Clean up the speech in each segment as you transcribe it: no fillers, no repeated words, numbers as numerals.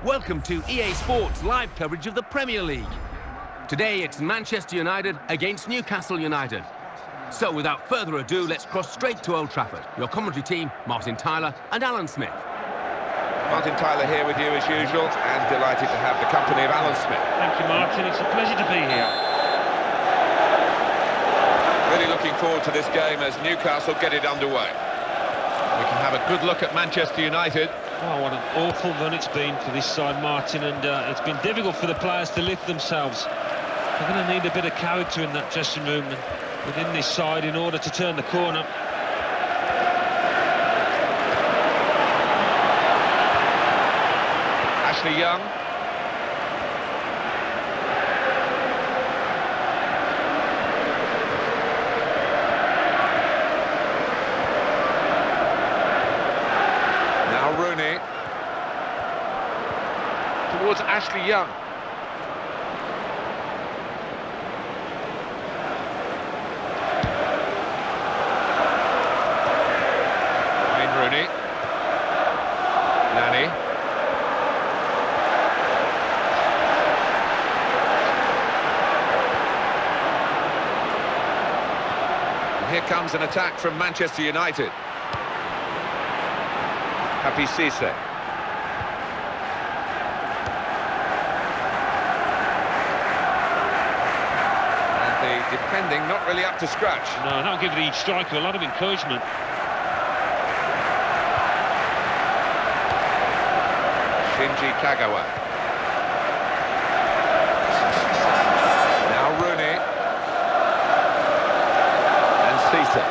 Welcome to EA Sports live coverage of the Premier League. Today it's Manchester United against Newcastle United. So without further ado, let's cross straight to Old Trafford. Your commentary team, Martin Tyler and Alan Smith. Martin Tyler here with you as usual, and delighted to have the company of Alan Smith. Thank you, Martin. It's a pleasure to be here. Really looking forward to this game as Newcastle get it underway. We can have a good look at Manchester United. Oh, what an awful run it's been for this side, Martin, and it's been difficult for the players to lift themselves. They're going to need a bit of character in that dressing room and within this side in order to turn the corner. Ashley Young. Now Rooney. Towards Ashley Young. Rooney. Nani. And here comes an attack from Manchester United. Happy Cisse. And the defending not really up to scratch. No, that'll give each striker a lot of encouragement. Shinji Kagawa. Now Rooney. And Cisse.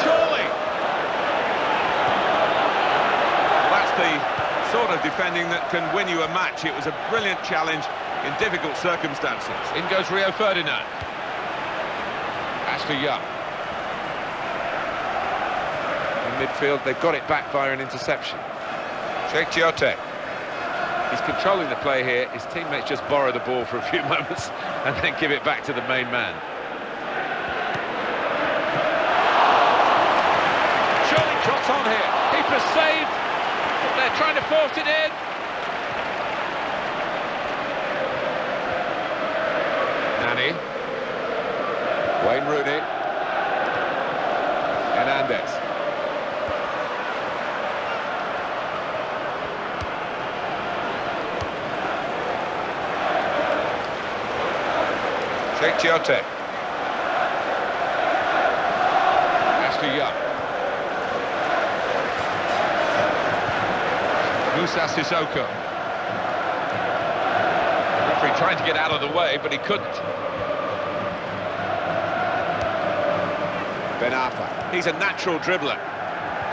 Surely! Well, that's the sort of defending that can win you a match. It was a brilliant challenge in difficult circumstances. In goes Rio Ferdinand. Ashley Young. In midfield, they've got it back via an interception. Chiote. He's controlling the play here. His teammates just borrow the ball for a few moments and then give it back to the main man. Surely shots on here. Keeper saved. They're trying to force it in. Nani. Wayne Rooney. Hernandez. Chiote. Ashley Young. Musa Sissoko. The referee trying to get out of the way, but he couldn't. Ben Arfa. He's a natural dribbler.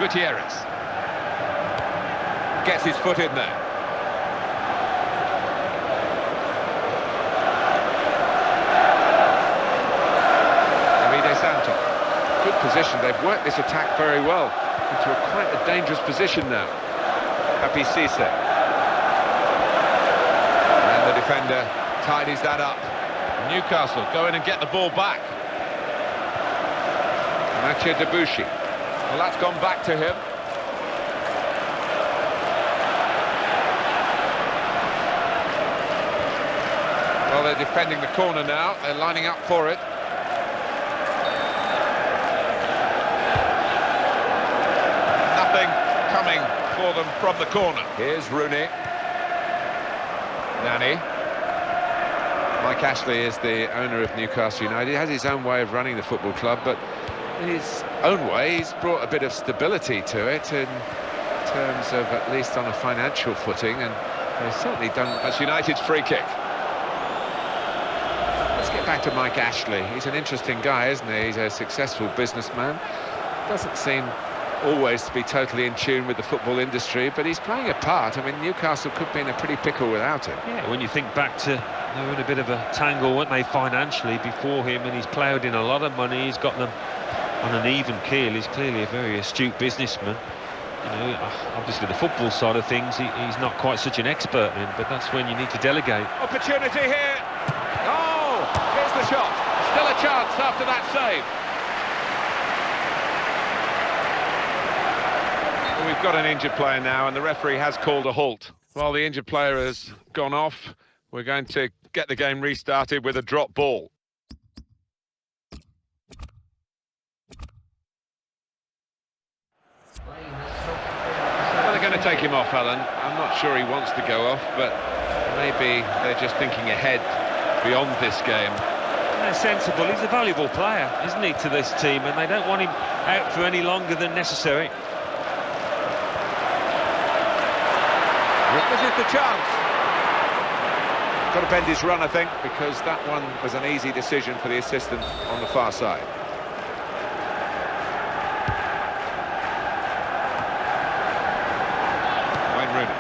Gutierrez. Gets his foot in there. Good position. They've worked this attack very well into quite a dangerous position now. Happy Cisse. And the defender tidies that up. Newcastle go in and get the ball back. Mathieu Debuchy. Well, that's gone back to him. Well, they're defending the corner now. They're lining up for it. Coming for them from the corner. Here's Rooney. Nani. Mike Ashley is the owner of Newcastle United. He has his own way of running the football club, but in his own way, he's brought a bit of stability to it in terms of at least on a financial footing, and they've certainly done. That's United's free kick. Let's get back to Mike Ashley. He's an interesting guy, isn't he? He's a successful businessman. Doesn't seem always to be totally in tune with the football industry, but he's playing a part. I mean, Newcastle could be in a pretty pickle without him. Yeah, when you think back to, they were in a bit of a tangle, weren't they, financially before him, and he's ploughed in a lot of money. He's got them on an even keel. He's clearly a very astute businessman. You know, obviously the football side of things, he's not quite such an expert in, but that's when you need to delegate. Opportunity here. Oh, here's the shot. Still a chance after that save. Well, we've got an injured player now, and the referee has called a halt. Well, the injured player has gone off. We're going to get the game restarted with a drop ball. Well, they're going to take him off, Alan. I'm not sure he wants to go off, but maybe they're just thinking ahead beyond this game. They're sensible. He's a valuable player, isn't he, to this team, and they don't want him out for any longer than necessary. This is the chance. Got to bend his run, I think, because that one was an easy decision for the assistant on the far side. Wayne Rooney.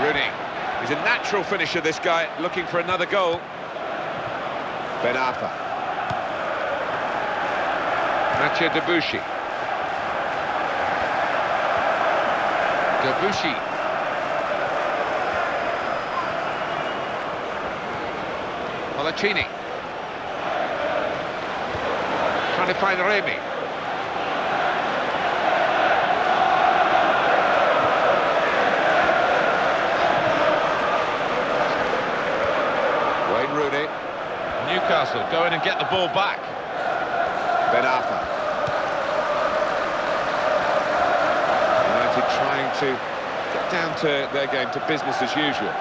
Rooney. He's a natural finisher, this guy, looking for another goal. Ben Arfa. Mathieu Debuchy. Debuchy. Polacchini. Trying to find Remy. Wayne Rooney. Newcastle go in and get the ball back. Ben Arfa. United trying to get down to their game, to business as usual.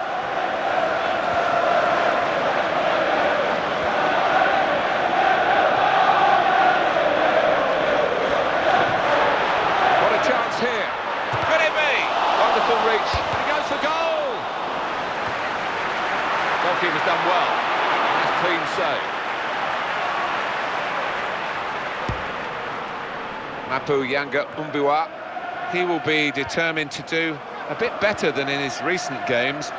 What a chance here. Could it be? Wonderful reach. And he goes for goal. Goalkeeper's done well. Nice clean save. Mapu Yanga Umbiwa. He will be determined to do a bit better than in his recent games.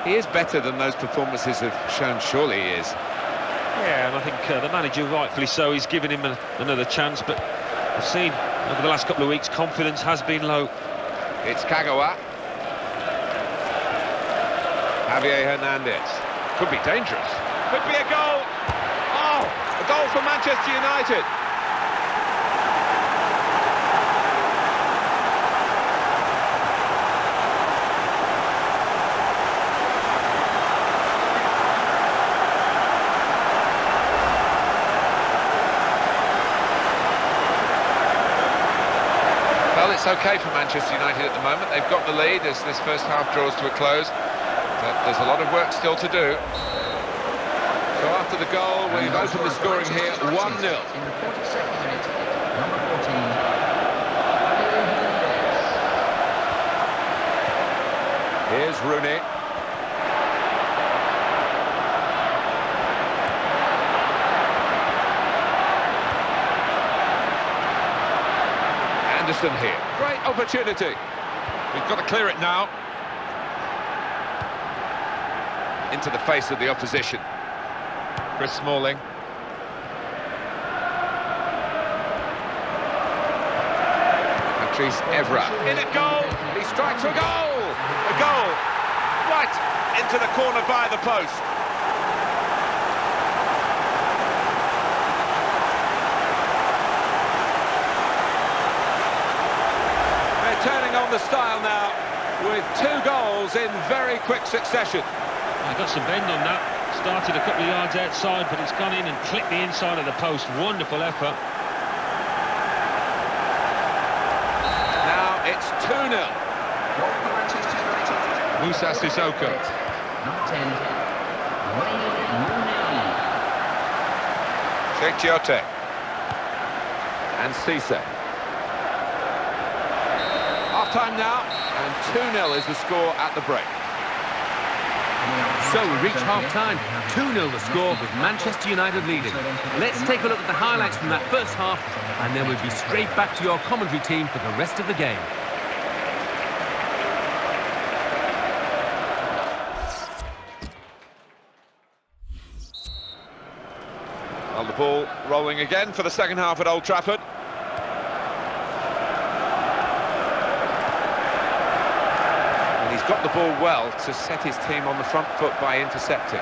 He is better than those performances have shown, surely he is. Yeah, and I think the manager, rightfully so, he's given him another chance, but I've seen over the last couple of weeks confidence has been low. It's Kagawa. Javier Hernandez. Could be dangerous. Could be a goal. Oh, a goal for Manchester United. Well, it's okay for Manchester United at the moment. They've got the lead as this first half draws to a close. But there's a lot of work still to do. So after the goal, we've opened the scoring here 1-0. Here's Rooney. Anderson here. Great opportunity. We've got to clear it now. Into the face of the opposition. Chris Smalling. Patrice Evra. In at goal. He strikes a goal. A goal. Right into the corner via the post. They're turning on the style now with 2 goals in very quick succession. I got some bend on that. Started a couple of yards outside, but it's gone in and clipped the inside of the post. Wonderful effort. Now it's 2-0. Moussa Sissoko. Number 10, Wayne Rooney. Sheikh Chiote. And Cisse. Half-time now, and 2-0 is the score at the break. So we reach half-time, 2-0 the score with Manchester United leading. Let's take a look at the highlights from that first half, and then we'll be straight back to your commentary team for the rest of the game. Well, the ball rolling again for the second half at Old Trafford. And he's got the ball well to set his team on the front foot by intercepting.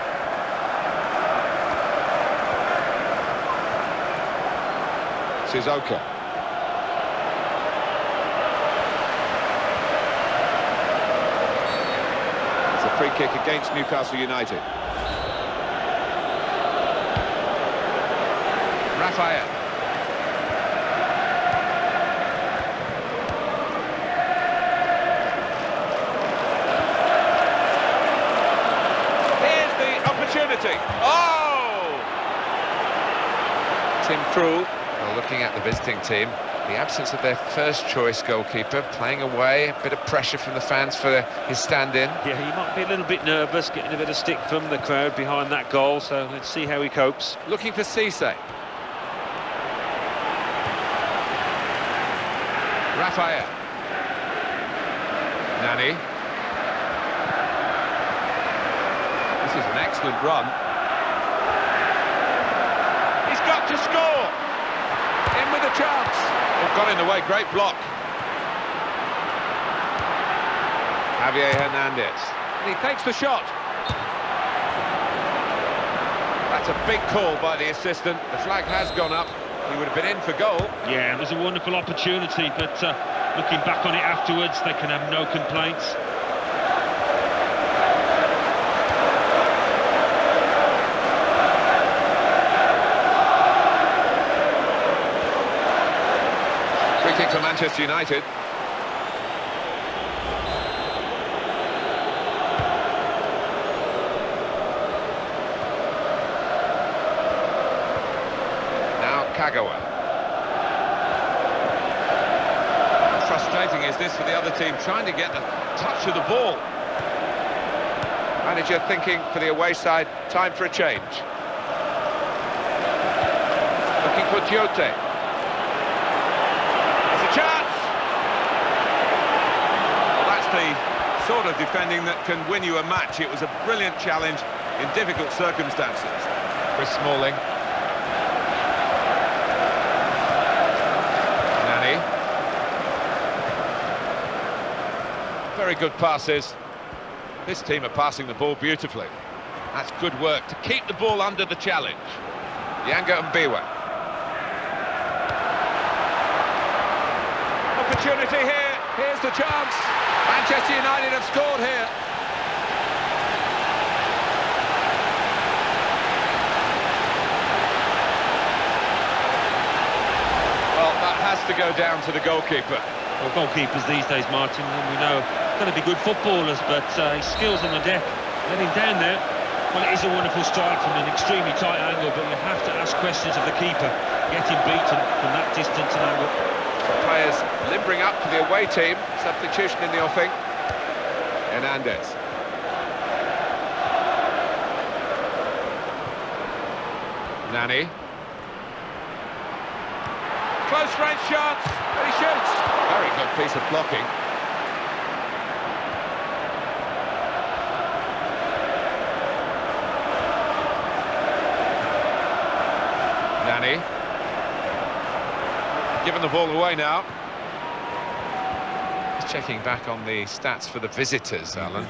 Sissoko. kick against Newcastle United. Raphael. Here's the opportunity. Oh! Tim Krul, well, looking at the visiting team, the absence of their first choice goalkeeper, playing away, a bit of pressure from the fans for his stand-in. Yeah, he might be a little bit nervous, getting a bit of stick from the crowd behind that goal, so let's see how he copes. Looking for Cisse. Raphael. Nani. This is an excellent run. He's got to score! In with a chance. Oh, got in the way, great block. Javier Hernandez. And he takes the shot. That's a big call by the assistant. The flag has gone up. He would have been in for goal. Yeah, it was a wonderful opportunity, but looking back on it afterwards, they can have no complaints. Free kick for Manchester United. Kagawa. How frustrating is this for the other team, trying to get the touch of the ball? Manager thinking for the away side, time for a change. Looking for Tiote. There's a chance! Well, that's the sort of defending that can win you a match. It was a brilliant challenge in difficult circumstances. Chris Smalling. Very good passes. This team are passing the ball beautifully. That's good work to keep the ball under the challenge. Yanga Mbiwa. Opportunity here. Here's the chance. Manchester United have scored here. Well, that has to go down to the goalkeeper. Well, goalkeepers these days, Martin, we know, going to be good footballers, but his skills on the deck, let him down there. Well, it is a wonderful strike from an extremely tight angle, but you have to ask questions of the keeper, getting beaten from that distance and angle. Players limbering up for the away team. Substitution in the offing. Hernandez. Nani. Close range chance, and he shoots. Very good piece of blocking. Nani. Giving the ball away now. Just checking back on the stats for the visitors, Alan.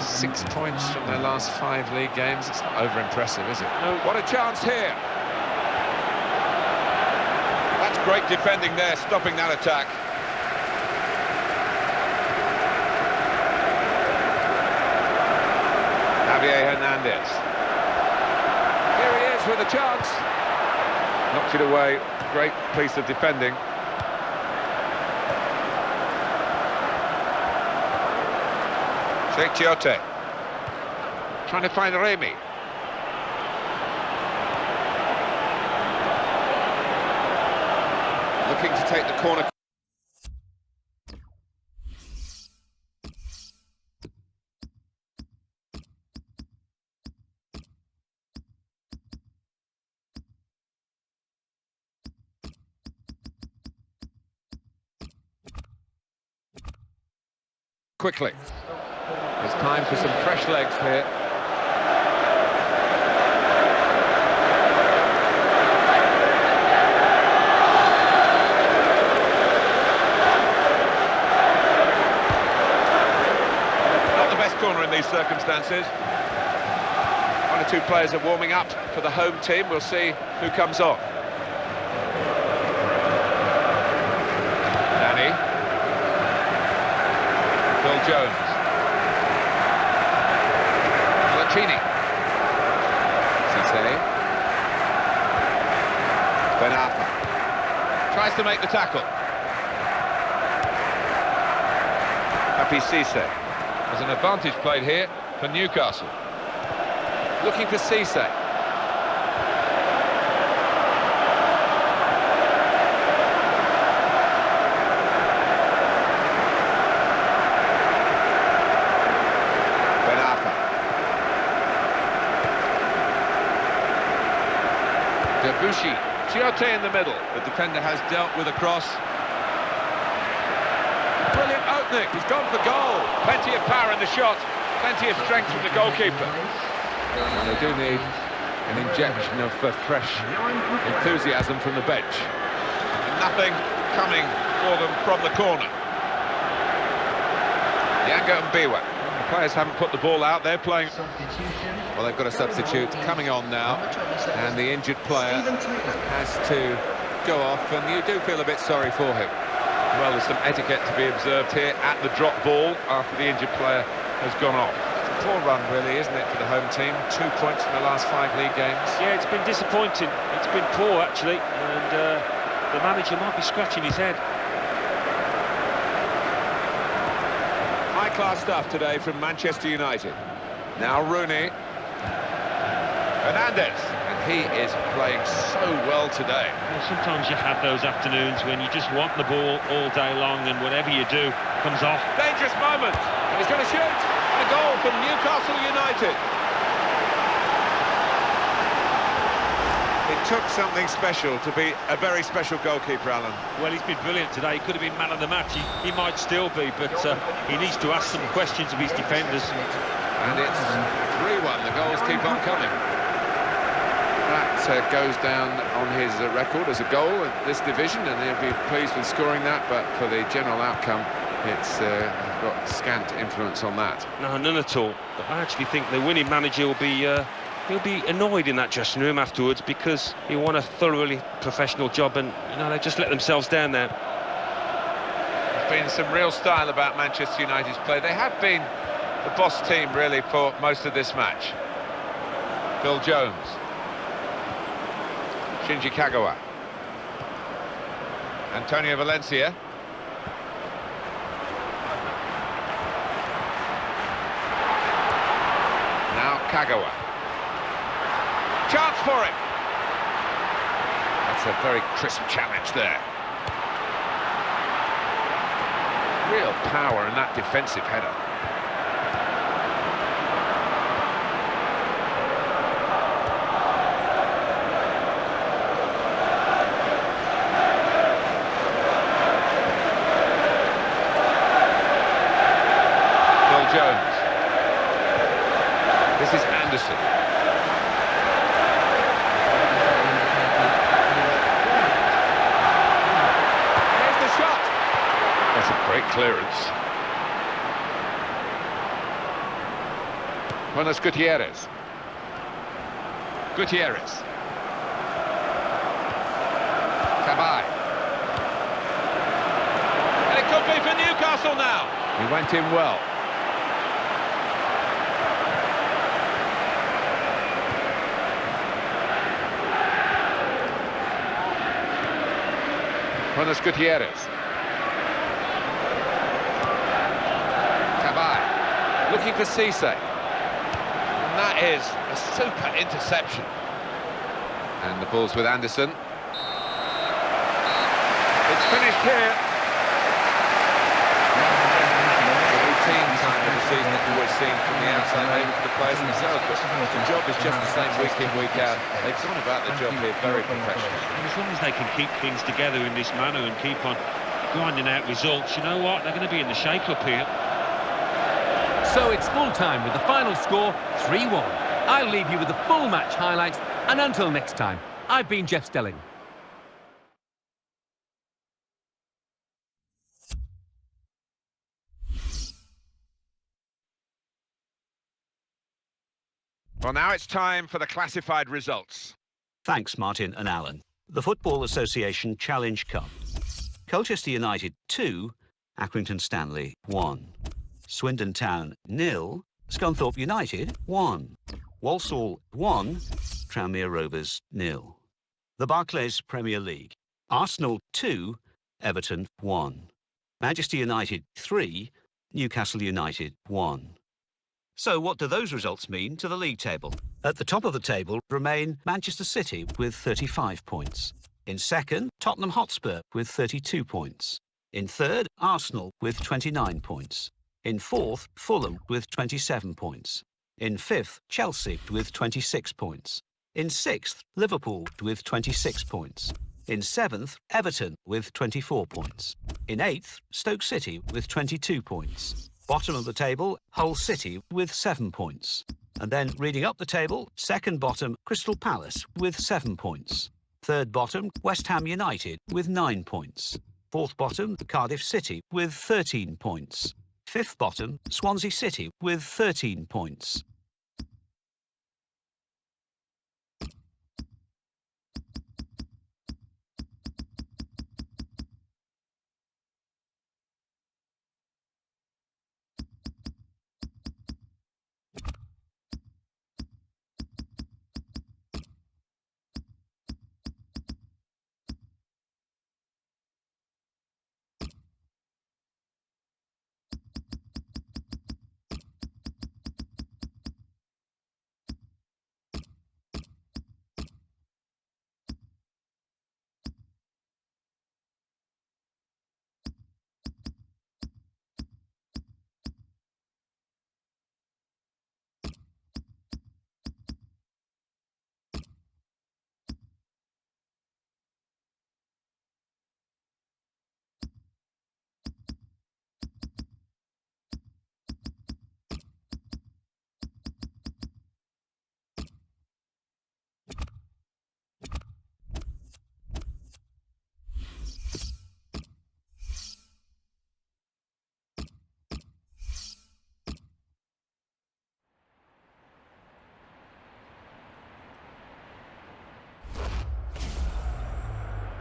6 points from their last 5 league games. It's not over-impressive, is it? No. What a chance here. That's great defending there, stopping that attack. Javier Hernandez. Here he is with a chance. Knocked it away. Great piece of defending. Sheikh Tiote. Trying to find Remy. Looking to take the corner. Quickly. It's time for some fresh legs here. Not the best corner in these circumstances. 1 or 2 players are warming up for the home team. We'll see who comes on. Nani. Phil Jones. Chini. Cisse. Ben Arfa. Tries to make the tackle. Happy Cisse. There's an advantage played here for Newcastle. Looking for Cisse. Ben Arfa. Debuchy. Chiote in the middle. The defender has dealt with a cross. Brilliant opening. He's gone for goal. Plenty of power in the shot. Plenty of strength from the goalkeeper. And they do need an injection of fresh enthusiasm from the bench. And nothing coming for them from the corner. Yanga and Biwa. The players haven't put the ball out. They're playing. Well, they've got a substitute coming on now, and the injured player has to go off, and you do feel a bit sorry for him. Well, there's some etiquette to be observed here at the drop ball after the injured player has gone off. It's a poor run, really, isn't it, for the home team? 2 points in the last 5 league games. Yeah, it's been disappointing. It's been poor, actually, and the manager might be scratching his head. High-class stuff today from Manchester United. Now Rooney. Hernandez. And he is playing so well today. Well, sometimes you have those afternoons when you just want the ball all day long and whatever you do comes off. Dangerous moment. And he's going to shoot. A goal from Newcastle United. It took something special to be a very special goalkeeper, Alan. Well, he's been brilliant today. He could have been man of the match. He might still be, but he needs to ask some questions of his defenders. And it's 3-1. The goals keep on coming. That goes down on his record as a goal in this division, and he'll be pleased with scoring that, but for the general outcome, it's got scant influence on that. No, none at all. But I actually think the winning manager will be he'll be annoyed in that dressing room afterwards, because he won a thoroughly professional job, and they just let themselves down there. There's been some real style about Manchester United's play. They have been the boss team really for most of this match. Phil Jones. Shinji Kagawa. Antonio Valencia. Now Kagawa. Chance for him. That's a very crisp challenge there. Real power in that defensive header. Jones. This is Anderson. There's the shot. That's a great clearance. Buenos Gutierrez. Gutierrez. Kabay. And it could be for Newcastle now. He went in well. Buenos Gutierrez. Kabay. Looking for Cisse. And that is a super interception. And the ball's with Anderson. It's finished here. The routine time of the season is always seen from the outside, maybe for the players themselves, but the job is just the same week in, week out. They've gone about the job here very professionally. As long as they can keep things together in this manner and keep on grinding out results, you know what? They're going to be in the shake-up here. So it's full-time with the final score 3-1. I'll leave you with the full match highlights, and until next time, I've been Jeff Stelling. Well, now it's time for the classified results. Thanks, Martin and Alan. The Football Association Challenge Cup. Colchester United 2, Accrington Stanley 1. Swindon Town 0, Scunthorpe United 1, Walsall 1, Tranmere Rovers 0. The Barclays Premier League. Arsenal 2, Everton 1. Manchester United 3, Newcastle United 1. So what do those results mean to the league table? At the top of the table remain Manchester City with 35 points. In second, Tottenham Hotspur with 32 points. In third, Arsenal with 29 points. In fourth, Fulham with 27 points. In fifth, Chelsea with 26 points. In sixth, Liverpool with 26 points. In seventh, Everton with 24 points. In eighth, Stoke City with 22 points. Bottom of the table, Hull City with 7 points. And then reading up the table, second bottom, Crystal Palace with 7 points. Third bottom, West Ham United with 9 points. Fourth bottom, Cardiff City with 13 points. Fifth bottom, Swansea City with 13 points.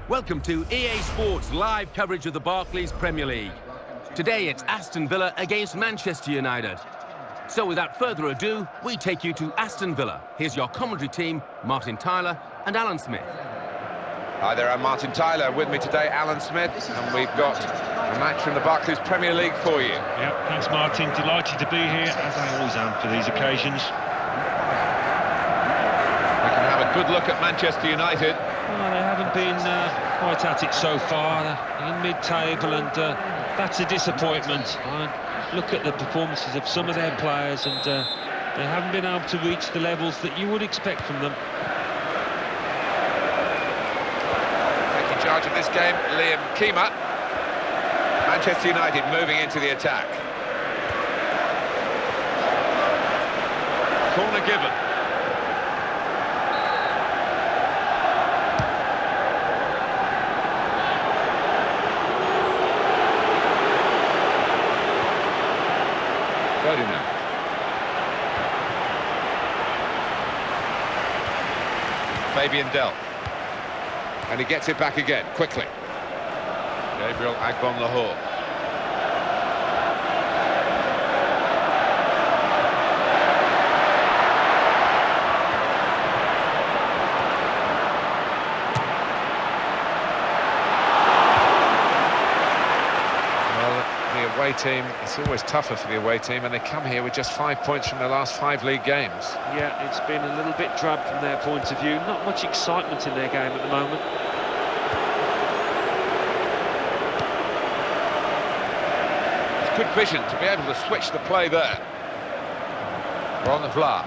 Welcome to EA Sports live coverage of the Barclays Premier League. Today it's Aston Villa against Manchester United. So without further ado, we take you to Aston Villa. Here's your commentary team, Martin Tyler and Alan Smith. Hi there, I'm Martin Tyler. With me today, Alan Smith, and we've got a match from the Barclays Premier League for you. Yep, thanks Martin. Delighted to be here, as I always am for these occasions. We can have a good look at Manchester United. Well, they haven't been quite at it so far. They're in mid-table, and that's a disappointment. Look at the performances of some of their players, and they haven't been able to reach the levels that you would expect from them. Taking charge of this game, Liam Keema. Manchester United moving into the attack. Corner given. Ferdinand. Fabian Delph. And he gets it back again, quickly. Gabriel Agbon-Lahore. Away team, it's always tougher for the away team, and they come here with just 5 points from their last 5 league games. Yeah, it's been a little bit drab from their point of view. Not much excitement in their game at the moment. It's good vision to be able to switch the play there. Ron Vla.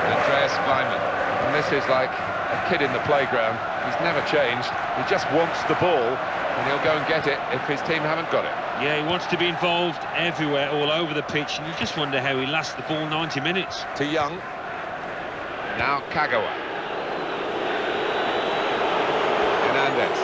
Andreas Weimann. And this is like a kid in the playground. He's never changed. He just wants the ball, and he'll go and get it if his team haven't got it. Yeah, he wants to be involved everywhere, all over the pitch, and you just wonder how he lasts the full 90 minutes. To Young. Now Kagawa. Hernandez.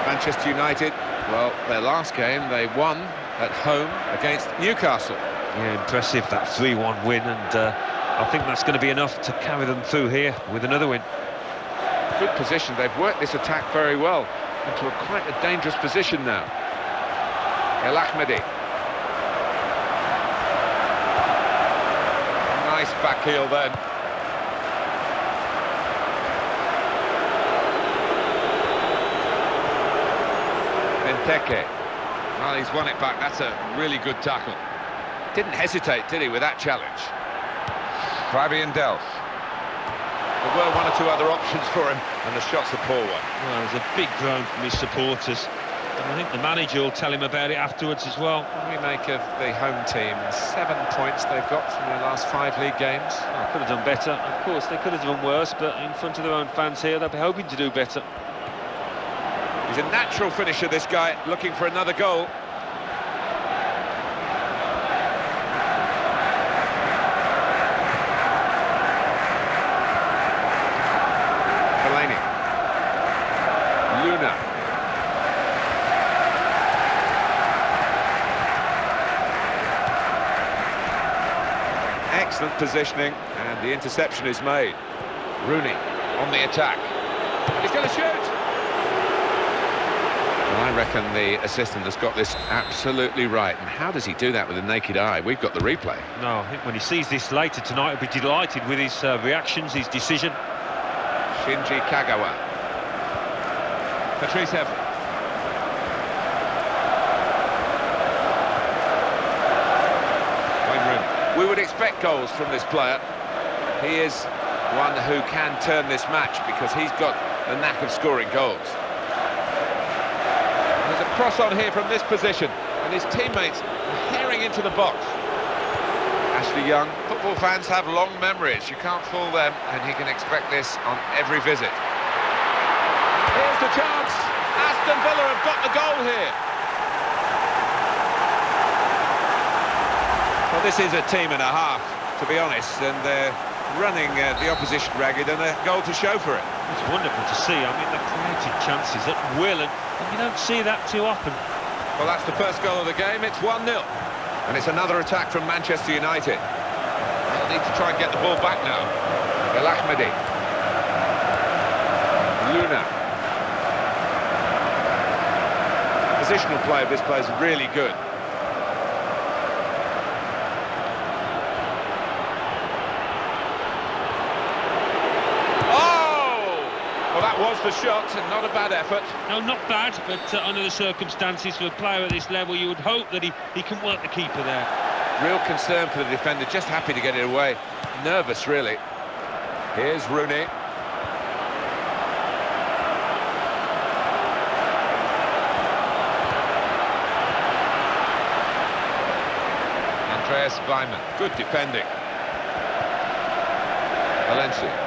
Manchester United, well, their last game they won at home against Newcastle. Yeah, impressive, that 3-1 win, and I think that's going to be enough to carry them through here with another win. Good position, they've worked this attack very well. into quite a dangerous position now. El Ahmadi. Nice back heel then. Benteke. Well, he's won it back. That's a really good tackle. Didn't hesitate, did he, with that challenge? Fabian Delph. There were one or two other options for him, and the shot's a poor one. Well, there's a big groan from his supporters. And I think the manager will tell him about it afterwards as well. What do we make of the home team? 7 points they've got from their last 5 league games. Well, could have done better. Of course, they could have done worse, but in front of their own fans here, they'll be hoping to do better. He's a natural finisher, this guy, looking for another goal. Luna. Excellent positioning, and the interception is made. Rooney on the attack. He's going to shoot! Well, I reckon the assistant has got this absolutely right. And how does he do that with the naked eye? We've got the replay. No, I think when he sees this later tonight, he'll be delighted with his reactions, his decision. Shinji Kagawa. Patrice Evra. Wayne Rooney. We would expect goals from this player. He is one who can turn this match because he's got the knack of scoring goals. There's a cross on here from this position, and his teammates are herring into the box. Ashley Young. Football fans have long memories. You can't fool them, and he can expect this on every visit. Here's the chance. Aston Villa have got the goal here. Well, this is a team and a half, to be honest, and they're running the opposition ragged, and a goal to show for it. It's wonderful to see. I mean, they've created chances at will, and you don't see that too often. Well, that's the first goal of the game. It's 1-0. And it's another attack from Manchester United. They'll need to try and get the ball back now. El Ahmadi. Luna. Positional play of this player is really good. Well, that was the shot, and not a bad effort. No, not bad, but under the circumstances for a player at this level, you would hope that he can work the keeper there. Real concern for the defender, just happy to get it away. Nervous, really. Here's Rooney. Andreas Weimann, good defending. Valencia.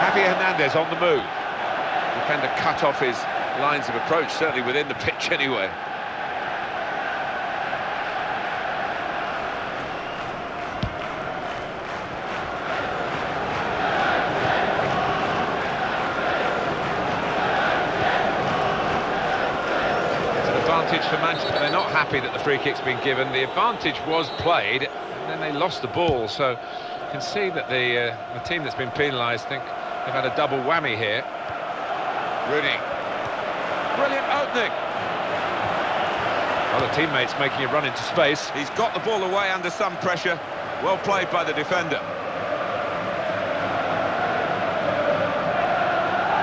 Javier Hernandez on the move. Defender cut off his lines of approach, certainly within the pitch anyway. It's an advantage for Manchester. They're not happy that the free kick's been given. The advantage was played, and then they lost the ball, so you can see that the team that's been penalised think they've had a double whammy here. Rooney. Brilliant opening. Well, the teammate's making a run into space. He's got the ball away under some pressure. Well played by the defender.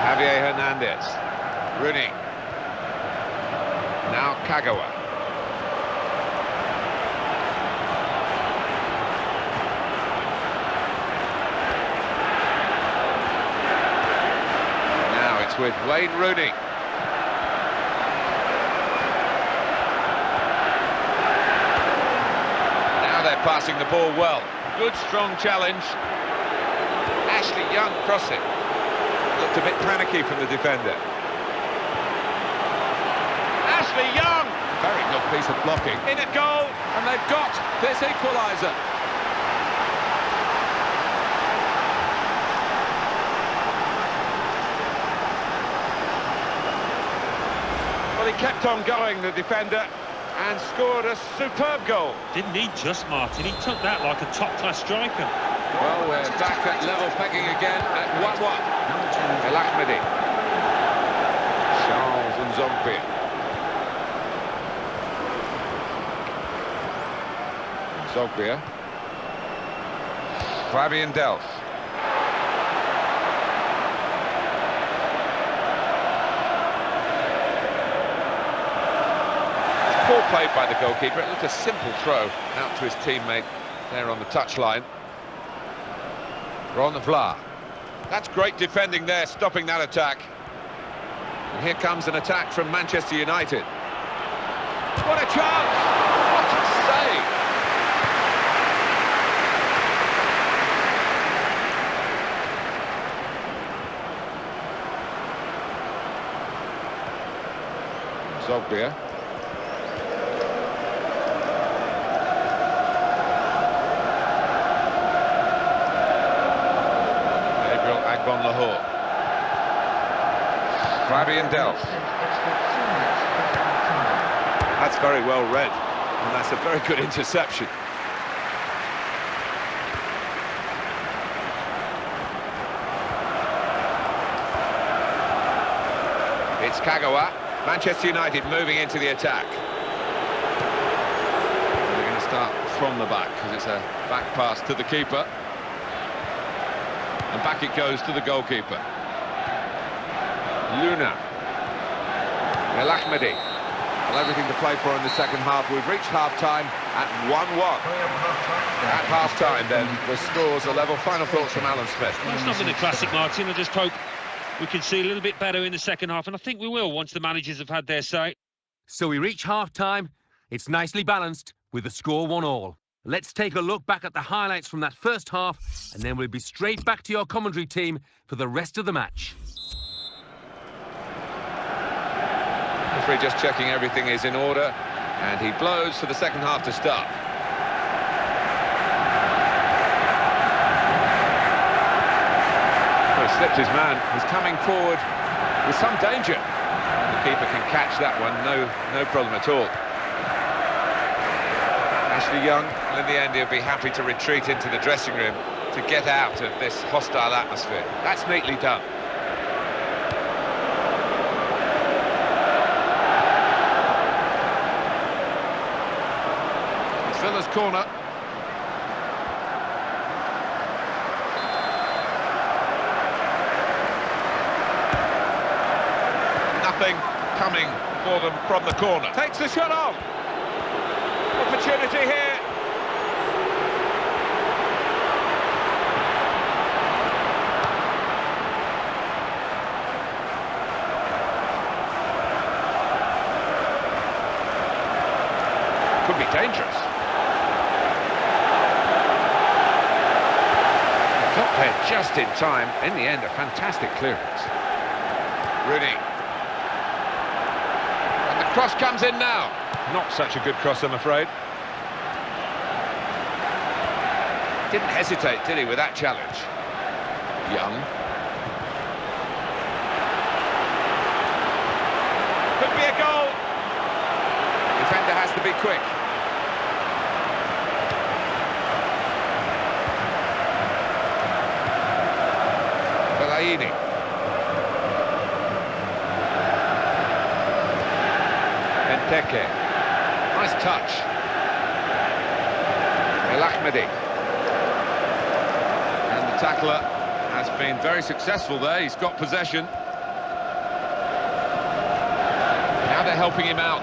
Javier Hernandez. Rooney. Now Kagawa. With Wayne Rooney. Now they're passing the ball well. Good, strong challenge. Ashley Young crossing. Looked a bit panicky from the defender. Ashley Young! Very good piece of blocking. In at goal, and they've got this equaliser. Well, he kept on going, the defender, and scored a superb goal. Didn't need just Martin, he took that like a top-class striker. Well, we're back at level pegging again at 1-1. El Ahmedi. Charles Nzogbia. Nzogbia. Fabian Delph. Poor play by the goalkeeper. It looked a simple throw out to his teammate there on the touchline. Ron Vlaar. That's great defending there, stopping that attack. And here comes an attack from Manchester United. What a chance! What a save! Zogbia. Agbon Lahore. Fabian Delph. That's very well read, and that's a very good interception. It's Kagawa. Manchester United moving into the attack. They're going to start from the back because it's a back pass to the keeper. And back it goes to the goalkeeper. Luna. El Ahmedi. Well, everything to play for in the second half. We've reached half-time at 1-1. At half-time, then, the scores are level. Final thoughts from Alan Smith. Well, it's not been a classic, Martin. I just hope we can see a little bit better in the second half, and I think we will once the managers have had their say. So we reach half-time. It's nicely balanced with the score 1-1. Let's take a look back at the highlights from that first half, and then we'll be straight back to your commentary team for the rest of the match. Referee just checking everything is in order, and he blows for the second half to start. Well, he slipped his man. He's coming forward with some danger. The keeper can catch that one, no problem at all. Ashley Young, well, in the end, he'll be happy to retreat into the dressing room to get out of this hostile atmosphere. That's neatly done. It's Villa's corner. Nothing coming for them from the corner. Takes the shot off. Opportunity here. Could be dangerous. Got there just in time. In the end, a fantastic clearance. Rooney. And the cross comes in now. Not such a good cross, I'm afraid. Didn't hesitate, did he, with that challenge? Young. Could be a goal. Defender has to be quick. Fellaini. Benteke. Nice touch. El Ahmedi. And the tackler has been very successful there. He's got possession. Now they're helping him out.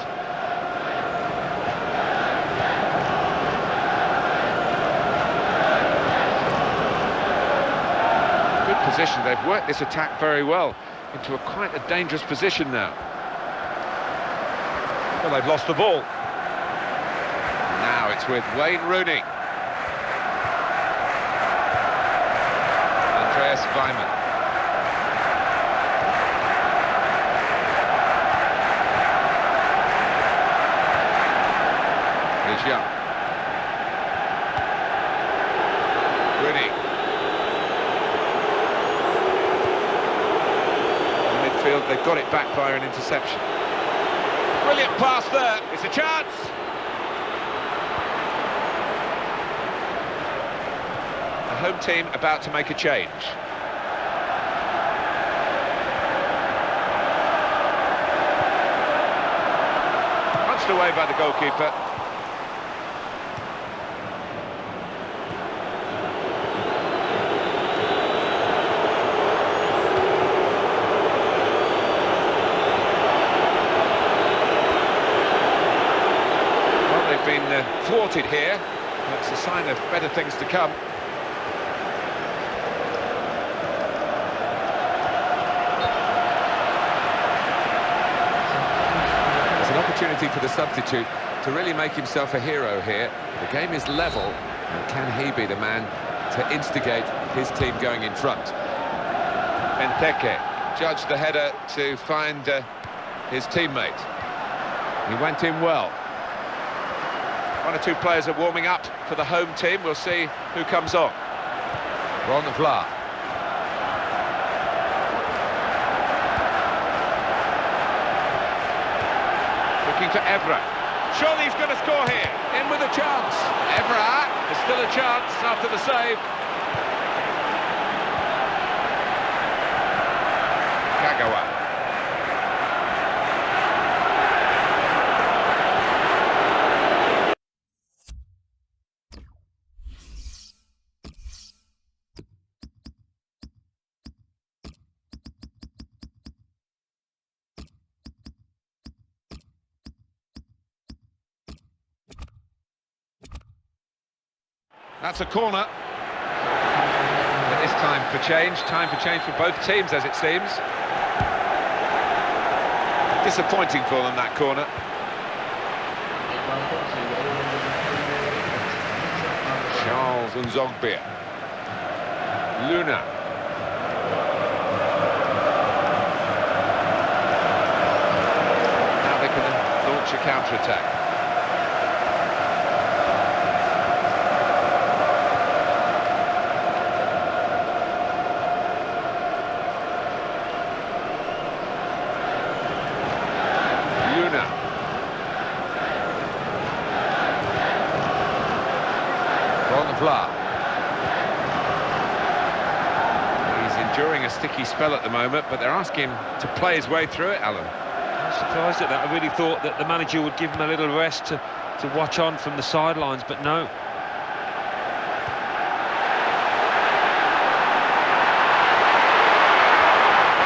Good position. They've worked this attack very well into quite a dangerous position now. Well, they've lost the ball. Now it's with Wayne Rooney. Andreas Weimann. Here's Young. Rooney. In midfield, they've got it back via an interception. Brilliant pass there. It's a chance. home team about to make a change. Punched away by the goalkeeper. Been thwarted here. That's a sign of better things to come. It's an opportunity for the substitute to really make himself a hero here. The game is level, and can he be the man to instigate his team going in front? Benteke judged the header to find his teammate. He went in well. One or two players are warming up for the home team. We'll see who comes on. Ron Vla. Looking for Evra. Surely he's going to score here. In with a chance. Evra. There's still a chance after the save. Kagawa. That's a corner. But this time for change for both teams as it seems. Disappointing for them, that corner. Charles Nzogbia. Luna. Now they can launch a counter-attack. He's enduring a sticky spell at the moment, but they're asking him to play his way through it, Alan. I'm surprised at that. I really thought that the manager would give him a little rest to watch on from the sidelines, but no.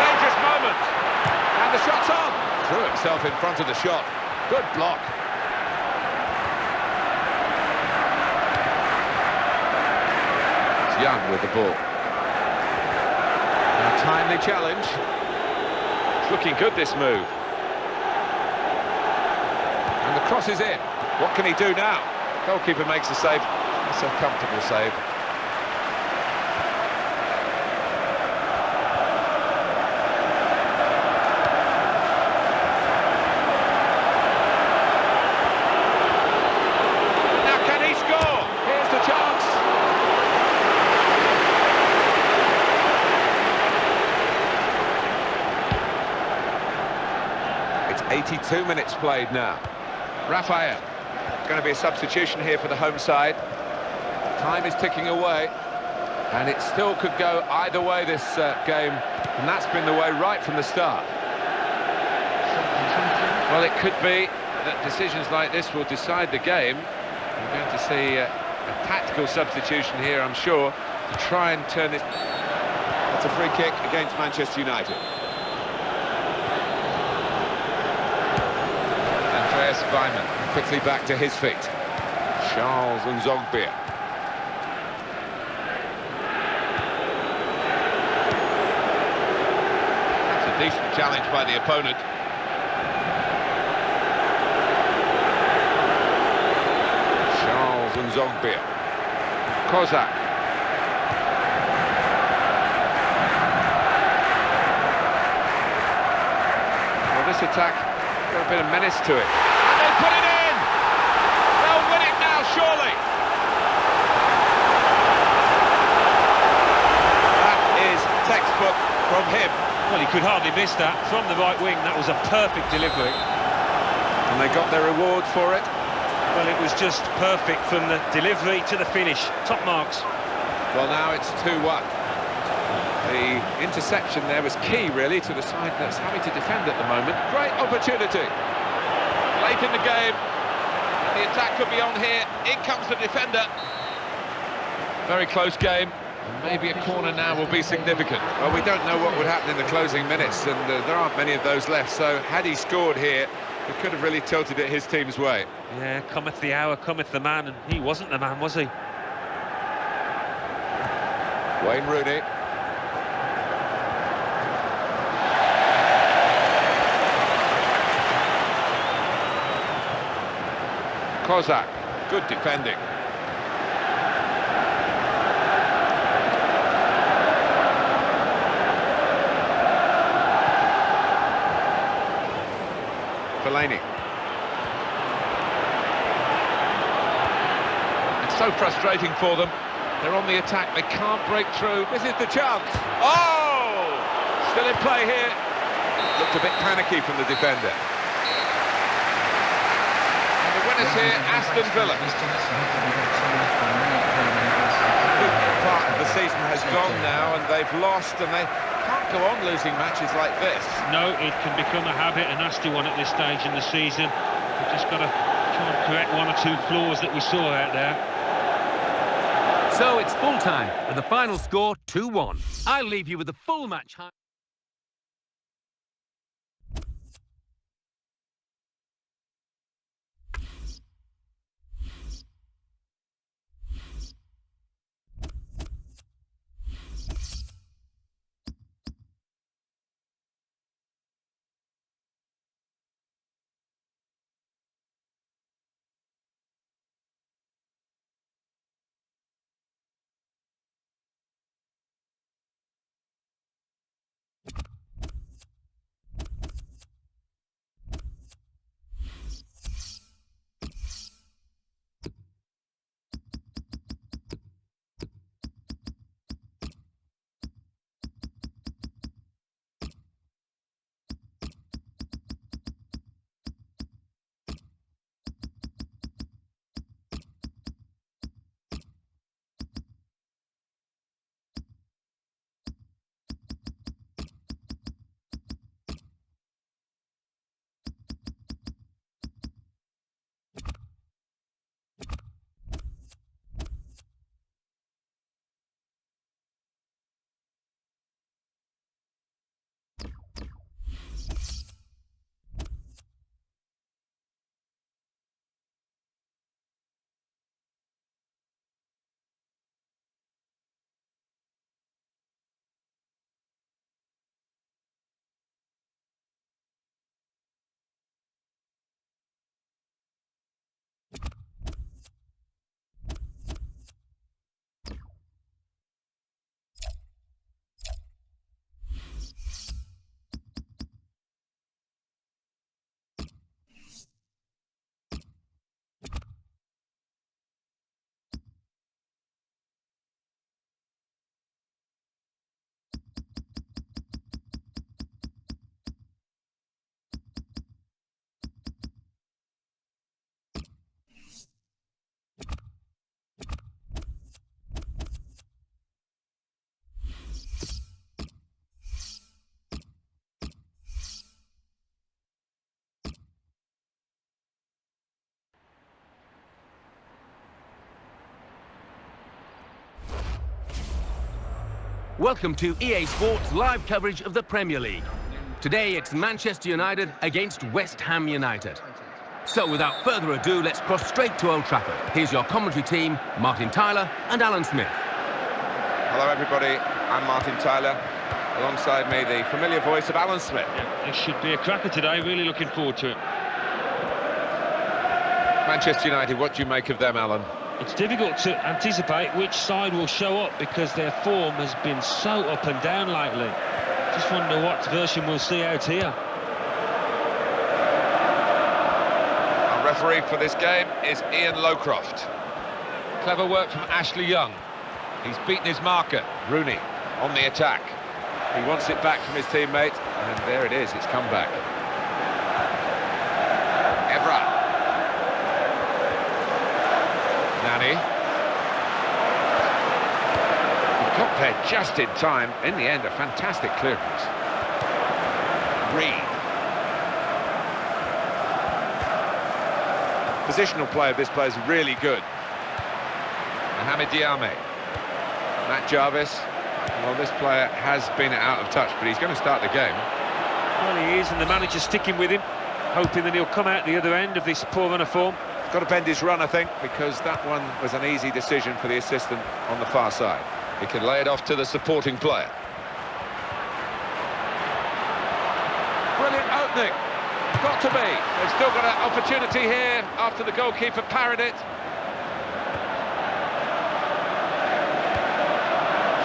Dangerous moment. And the shot's on. Threw himself in front of the shot. Good block. Young with the ball. A timely challenge. It's looking good, this move. And the cross is in. What can he do now? Goalkeeper makes a save. It's a comfortable save. Now can he score? Here's the chance. It's 82 minutes played now. Rafael, going to be a substitution here for the home side. Time is ticking away, and it still could go either way this game, and that's been the way right from the start. Well, it could be that decisions like this will decide the game. We're going to see a tactical substitution here, I'm sure, to try and turn this. That's a free kick against Manchester United. Weimann quickly back to his feet. Charles Nzogbia. That's a decent challenge by the opponent. Charles Nzogbia. Kozak. Well, this attack got a bit of menace to it. Put it in! They'll win it now, surely! That is textbook from him. Well, he could hardly miss that. From the right wing, that was a perfect delivery. And they got their reward for it? Well, it was just perfect from the delivery to the finish. Top marks. Well, now it's 2-1. The interception there was key, really, to the side that's having to defend at the moment. Great opportunity. Late in the game. The attack could be on here. In comes the defender. Very close game. Maybe a corner now will be significant. Well, we don't know what would happen in the closing minutes, and there aren't many of those left. So had he scored here, he could have really tilted it his team's way. Yeah, cometh the hour, cometh the man, and he wasn't the man, was he? Wayne Rooney. Kozak, good defending. Fellaini. It's so frustrating for them. They're on the attack, they can't break through. This is the chance. Oh! Still in play here. Looked a bit panicky from the defender. And the winners here, Aston Villa. Good part of the season has gone now, and they've lost, and they can't go on losing matches like this. No, it can become a habit, a nasty one at this stage in the season. We've just got to try and correct one or two flaws that we saw out there. So it's full time, and the final score 2-1. I'll leave you with the full match. Welcome to EA Sports live coverage of the Premier League. Today it's Manchester United against West Ham United. So without further ado, let's cross straight to Old Trafford. Here's your commentary team, Martin Tyler and Alan Smith. Hello everybody, I'm Martin Tyler. Alongside me, the familiar voice of Alan Smith. Yeah, this should be a cracker today, really looking forward to it. Manchester United, what do you make of them, Alan? It's difficult to anticipate which side will show up because their form has been so up and down lately. Just wonder what version we'll see out here. Our referee for this game is Ian Lowcroft. Clever work from Ashley Young. He's beaten his marker, Rooney, on the attack. He wants it back from his teammate, and there it is, it's come back. Evra. Nani. there just in time. In the end, a fantastic clearance. Reed. Positional play of this player is really good. Mohamed Diame. Matt Jarvis. Well, this player has been out of touch, but he's going to start the game. Well, he is, and the manager's sticking with him, hoping that he'll come out the other end of this poor run of form. Got to bend his run, I think, because that one was an easy decision for the assistant on the far side. He can lay it off to the supporting player. Brilliant opening. Got to be. They've still got an opportunity here after the goalkeeper parried it.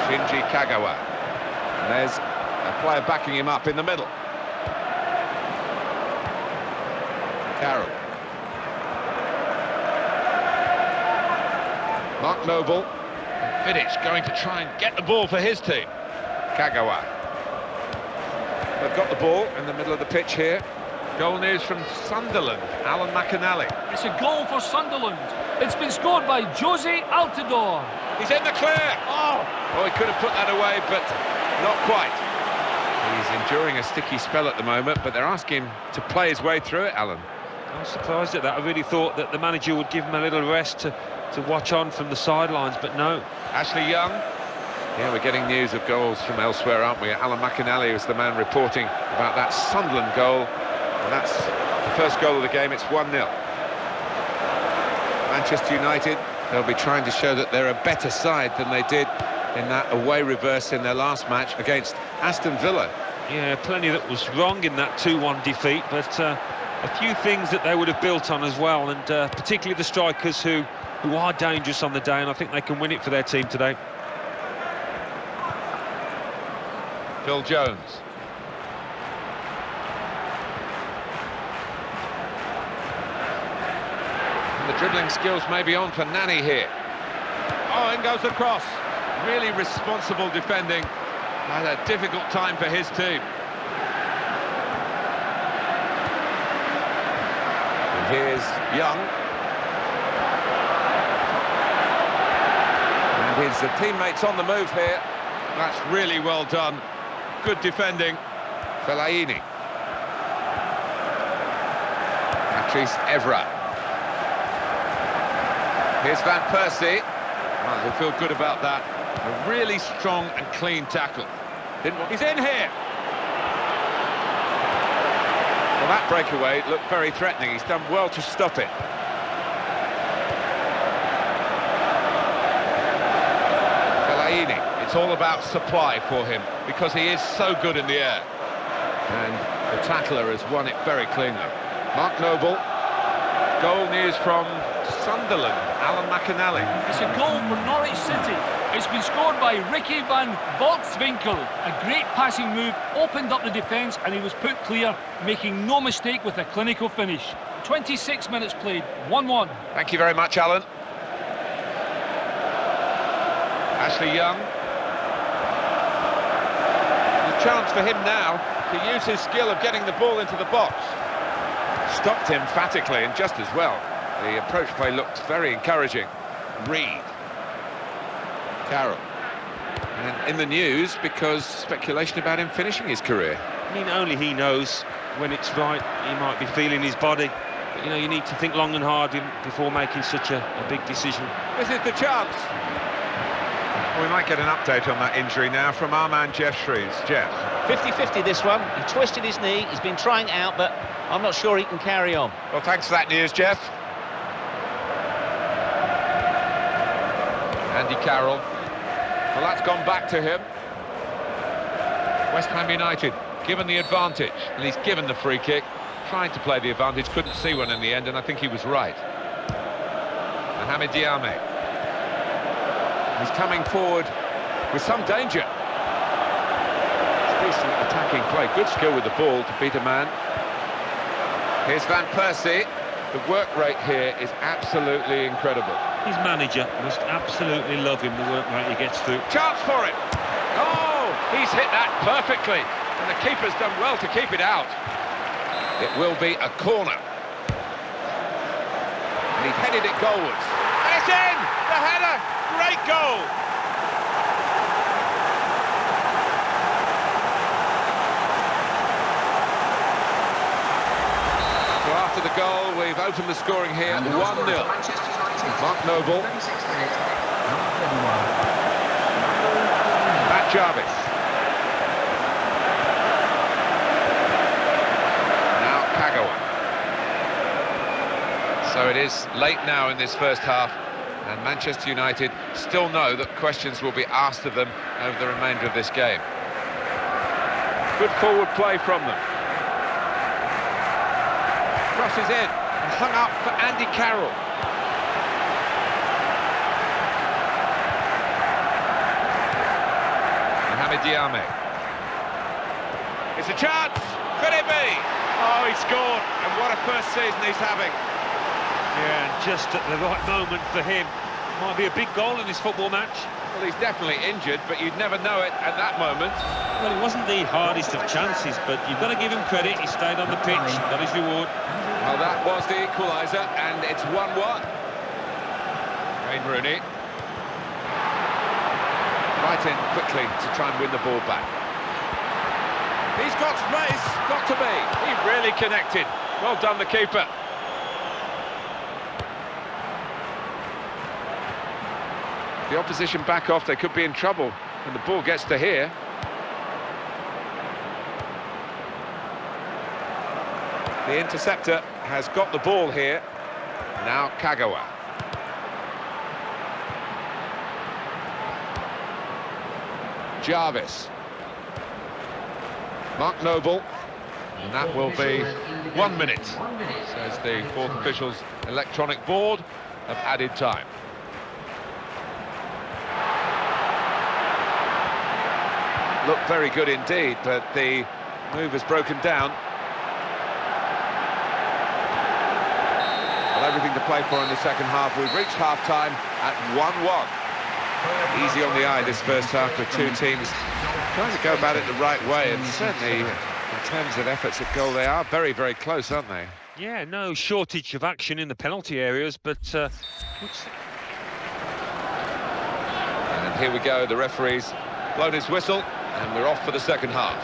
Shinji Kagawa. And there's a player backing him up in the middle. Carroll. Mark Noble. Vidic going to try and get the ball for his team. Kagawa. They've got the ball in the middle of the pitch here. Goal news from Sunderland, Alan McAnally. It's a goal for Sunderland. It's been scored by Jose Altidore. He's in the clear. Oh, he could have put that away, but not quite. He's enduring a sticky spell at the moment, but they're asking him to play his way through it, Alan. I was surprised at that. I really thought that the manager would give him a little rest to watch on from the sidelines, but no. Ashley Young. Yeah, we're getting news of goals from elsewhere, aren't we? Alan McAnally was the man reporting about that Sunderland goal. And that's the first goal of the game. It's 1-0. Manchester United, they'll be trying to show that they're a better side than they did in that away reverse in their last match against Aston Villa. Yeah, plenty that was wrong in that 2-1 defeat, but a few things that they would have built on as well, and particularly the strikers who are dangerous on the day, and I think they can win it for their team today. Phil Jones. And the dribbling skills may be on for Nani here. Oh, in goes the cross. Really responsible defending. Had a difficult time for his team. And here's Young. And his teammates on the move here. That's really well done. Good defending. Fellaini. Patrice Evra. Here's Van Persie. Well, he'll feel good about that. A really strong and clean tackle. He's in here. Well, that breakaway looked very threatening. He's done well to stop it. Fellaini. It's all about supply for him because he is so good in the air. And the tackler has won it very cleanly. Mark Noble. Goal news from Sunderland, Alan McAnally. It's a goal for Norwich City. It's been scored by Ricky van Volkswinkel. A great passing move, opened up the defence, and he was put clear, making no mistake with a clinical finish. 26 minutes played, 1-1. Thank you very much, Alan. Ashley Young. The chance for him now to use his skill of getting the ball into the box. Stopped him emphatically and just as well. The approach play looked very encouraging. Reed. Carroll. And in the news because speculation about him finishing his career. I mean, only he knows when it's right. He might be feeling his body. But, you know, you need to think long and hard before making such a big decision. This is the chance. We might get an update on that injury now from our man Jeff Shreves. Jeff. 50-50 this one. He twisted his knee. He's been trying it out, but I'm not sure he can carry on. Well, thanks for that news, Jeff. Andy Carroll. Well, that's gone back to him. West Ham United given the advantage, and he's given the free kick. Trying to play the advantage, couldn't see one in the end, and I think he was right. Mohamed Diame. He's coming forward with some danger. It's decent attacking play, good skill with the ball to beat a man. Here's Van Persie. The work rate here is absolutely incredible. His manager must absolutely love him, the work rate he gets through. Chance for it. Oh, he's hit that perfectly. And the keeper's done well to keep it out. It will be a corner. And he's headed it goalwards. And it's in! The header! Great goal! after the goal, we've opened the scoring here, 1-0. Mark Noble. Matt Jarvis. Now Kagawa. So it is late now in this first half, and Manchester United still know that questions will be asked of them over the remainder of this game. Good forward play from them. Crosses in and hung up for Andy Carroll. Mohamed Diame. It's a chance. Could it be? Oh, he scored, and what a first season he's having. Yeah, and just at the right moment for him. Might be a big goal in this football match. Well, he's definitely injured, but you'd never know it at that moment. Well, it wasn't the hardest of chances, but you've got to give him credit. He stayed on the pitch, got his reward. Well, that was the equaliser, and it's 1-1. Wayne Rooney. Right in quickly to try and win the ball back. He's got space, got to be. He really connected. Well done, the keeper. The opposition back off, they could be in trouble when the ball gets to here. The interceptor has got the ball here. Now Kagawa. Jarvis. Mark Noble. And that will be 1 minute, says the fourth official's electronic board of added time. Looked very good indeed, but the move has broken down. Well, everything to play for in the second half. We've reached half-time at 1-1. Easy on the eye this first half, with two teams trying to go about it the right way, and certainly in terms of efforts at goal, they are very, very close, aren't they? Yeah, no shortage of action in the penalty areas, but... And here we go, the referee's blown his whistle, and we're off for the second half.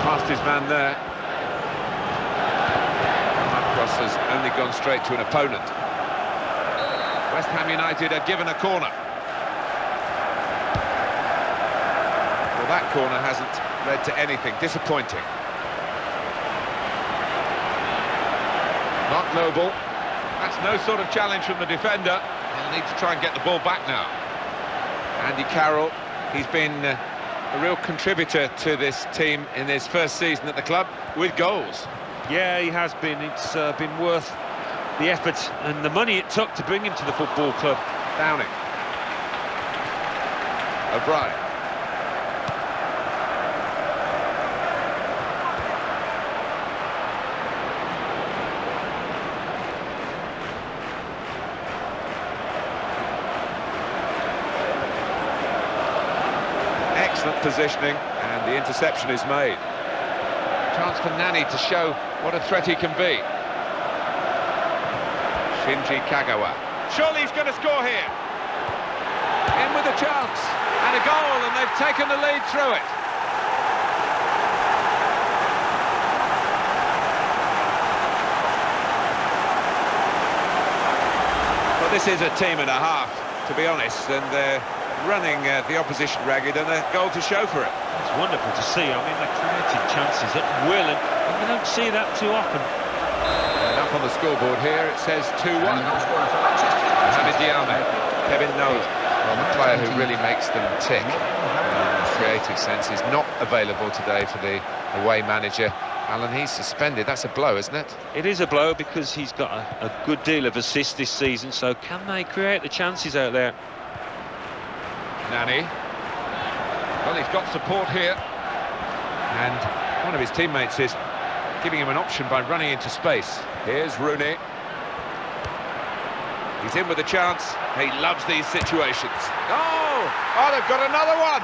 Past his man there. That cross has only gone straight to an opponent. West Ham United are given a corner. Well, that corner hasn't led to anything. Disappointing. Mark Noble. That's no sort of challenge from the defender. He'll need to try and get the ball back now. Andy Carroll, he's been a real contributor to this team in his first season at the club with goals. Yeah, he has been. It's been worth the effort and the money it took to bring him to the football club. Downing. O'Brien. Excellent positioning, and the interception is made. Chance for Nani to show what a threat he can be. Shinji Kagawa. Surely he's going to score here. In with a chance, and a goal, and they've taken the lead through it. Well, this is a team and a half, to be honest, and they're running the opposition ragged, and a goal to show for it. It's wonderful to see. I mean, they created chances at will, and you don't see that too often. And up on the scoreboard here, it says 2-1. Mohamed Diame, Kevin Nolan. Well, the player who really makes them tick in a creative sense is not available today for the away manager. Alan, he's suspended. That's a blow, isn't it? It is a blow because he's got a good deal of assists this season, so can they create the chances out there? Nani. Well, he's got support here. And one of his teammates is giving him an option by running into space. Here's Rooney. He's in with a chance. He loves these situations. Oh, they've got another one.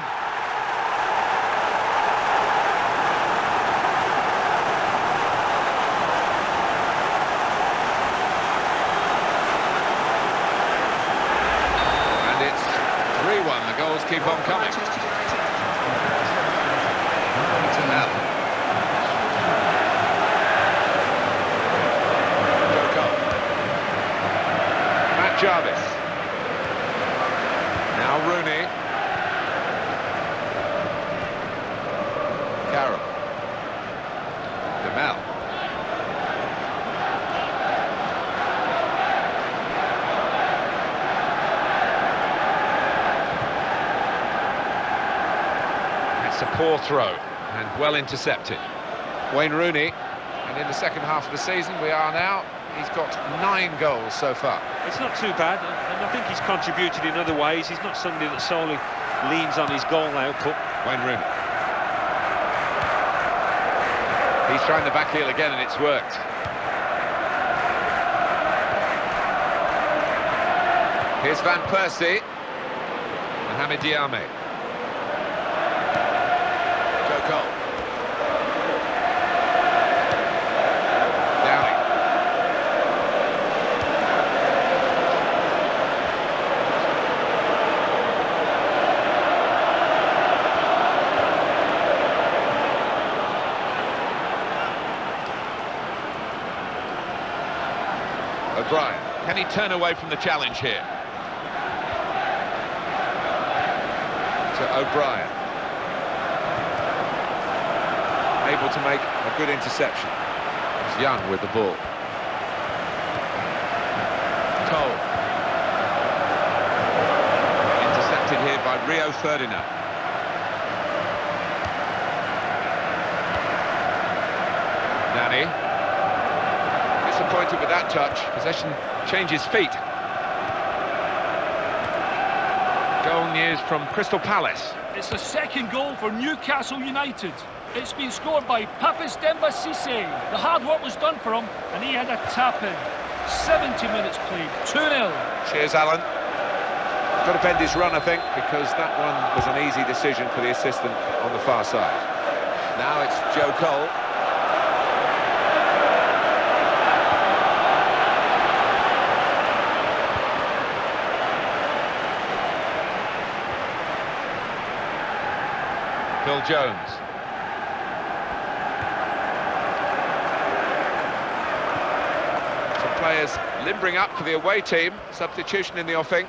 And it's 3-1. The goals keep on coming. It's a poor throw and well intercepted. Wayne Rooney, and in the second half of the season we are now, he's got 9 goals so far. It's not too bad, and I think he's contributed in other ways. He's not somebody that solely leans on his goal output. Wayne Rooney. He's trying the back heel again and it's worked. Here's Van Persie. Mohamed Diame. Joe Cole. Downing. O'Brien. Can he turn away from the challenge here? To O'Brien. Able to make a good interception. It's Young with the ball. Cole. Intercepted here by Rio Ferdinand. Nani. Disappointed with that touch. Possession changes feet. Goal news from Crystal Palace. It's the second goal for Newcastle United. It's been scored by Papis Demba Cissé. The hard work was done for him, and he had a tap-in. 70 minutes played, 2-0. Cheers, Alan. Got to bend his run, I think, because that one was an easy decision for the assistant on the far side. Now it's Joe Cole. Phil Jones. Some players limbering up for the away team. Substitution in the offing.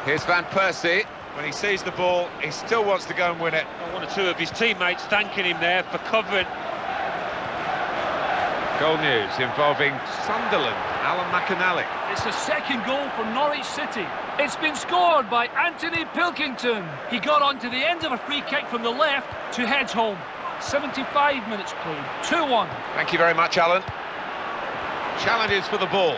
Here's Van Persie. When he sees the ball, he still wants to go and win it. One or two of his teammates thanking him there for covering. Goal news involving Sunderland, Alan McAnally. It's the second goal for Norwich City. It's been scored by Anthony Pilkington. He got onto the end of a free kick from the left to head home. 75 minutes played, 2-1. Thank you very much, Alan. Challenges for the ball.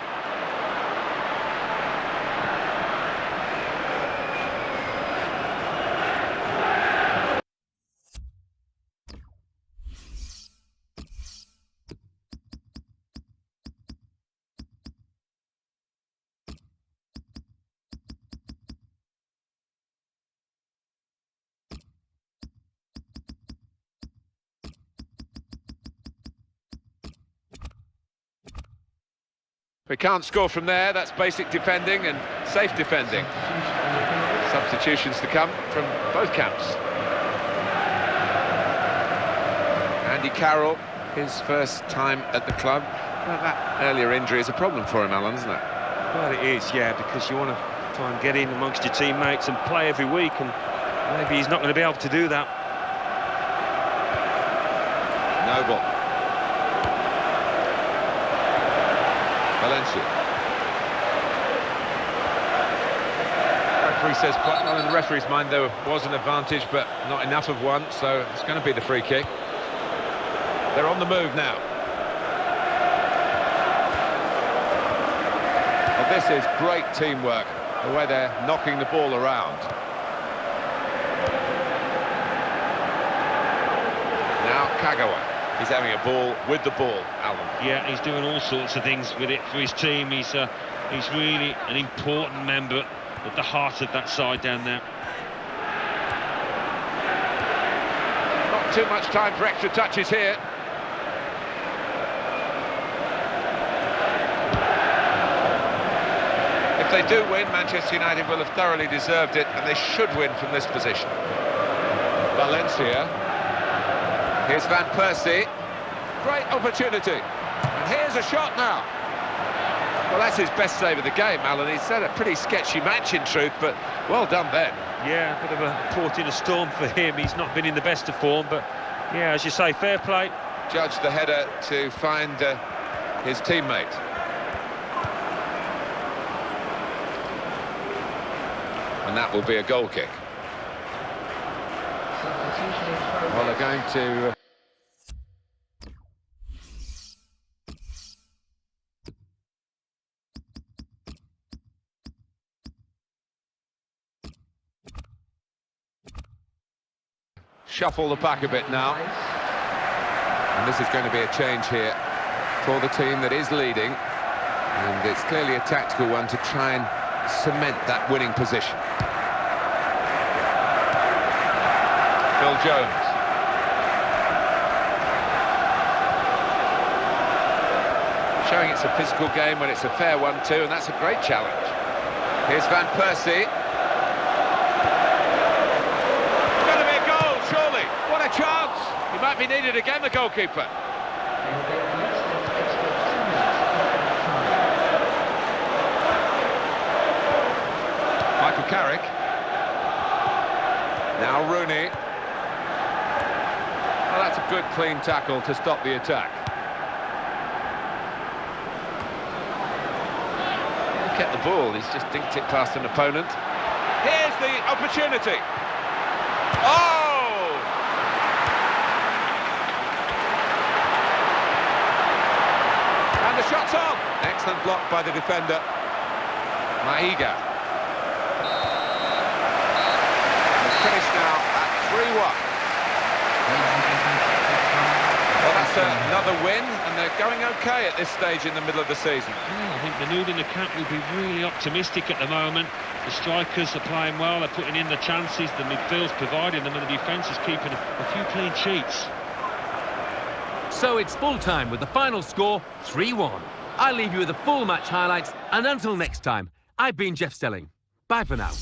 We can't score from there. That's basic defending and safe defending. Substitutions to come from both camps. Andy Carroll, his first time at the club. Well, that earlier injury is a problem for him, Alan, isn't it? Well, it is, yeah, because you want to try and get in amongst your teammates and play every week, and maybe he's not going to be able to do that. Noble. Valencia. Referee says quite well in the referee's mind there was an advantage, but not enough of one, so it's going to be the free kick. They're on the move now. Well, this is great teamwork, the way they're knocking the ball around. Now Kagawa. He's having a ball with the ball, Alan. Yeah, he's doing all sorts of things with it for his team. He's really an important member at the heart of that side down there. Not too much time for extra touches here. If they do win, Manchester United will have thoroughly deserved it, and they should win from this position. Valencia. Here's Van Persie. Great opportunity. And here's a shot now. Well, that's his best save of the game, Alan. He's had a pretty sketchy match, in truth, but well done then. Yeah, a bit of a port in a storm for him. He's not been in the best of form, but, yeah, as you say, fair play. Judge the header to find his teammate. And that will be a goal kick. Well, they're going to... shuffle the pack a bit now. And this is going to be a change here for the team that is leading. And it's clearly a tactical one to try and cement that winning position. Phil Jones. Showing it's a physical game when it's a fair one too, and that's a great challenge. Here's Van Persie. It's going to be a goal, surely. What a chance! He might be needed again, the goalkeeper. Michael Carrick. Now Rooney. Well, that's a good clean tackle to stop the attack. Kept the ball, he's just dinked it past an opponent. Here's the opportunity. Oh! And the shot's on. Excellent block by the defender, Maiga. It's finished now at 3-1. Well, that's another win, and they're going okay at this stage in the middle of the season. Yeah, I think the mood in the camp will be really optimistic at the moment. The strikers are playing well, they're putting in the chances, the midfield's providing them, and the defence is keeping a few clean sheets. So it's full-time with the final score 3-1. I'll leave you with the full match highlights, and until next time, I've been Jeff Stelling. Bye for now.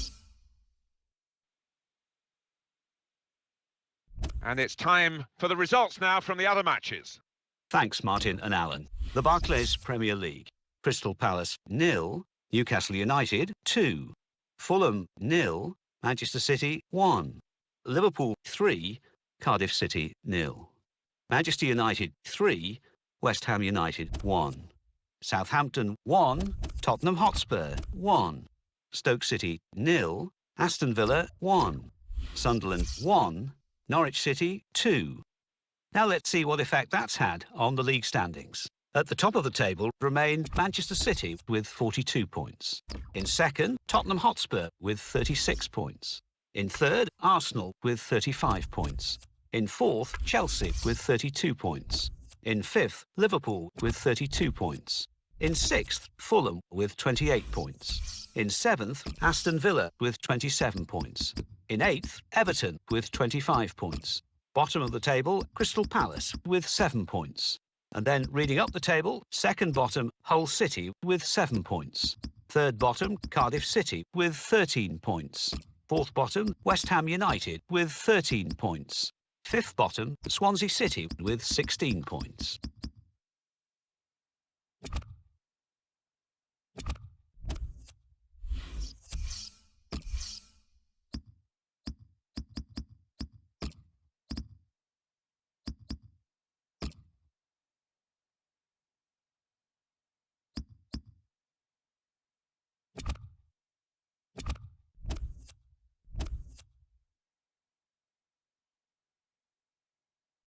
And it's time for the results now from the other matches. Thanks, Martin and Alan. The Barclays Premier League. Crystal Palace 0, Newcastle United 2, Fulham 0, Manchester City 1, Liverpool 3, Cardiff City 0, Manchester United 3, West Ham United 1, Southampton 1, Tottenham Hotspur 1, Stoke City 0, Aston Villa 1, Sunderland 1, Norwich City 2. Now let's see what effect that's had on the league standings. At the top of the table remain Manchester City with 42 points. In second, Tottenham Hotspur with 36 points. In third, Arsenal with 35 points. In fourth, Chelsea with 32 points. In fifth, Liverpool with 32 points. In sixth, Fulham with 28 points. In seventh, Aston Villa with 27 points. In eighth, Everton with 25 points. Bottom of the table, Crystal Palace with 7 points. And then reading up the table, second bottom, Hull City with 7 points. Third bottom, Cardiff City with 13 points. Fourth bottom, West Ham United with 13 points. Fifth bottom, Swansea City with 16 points.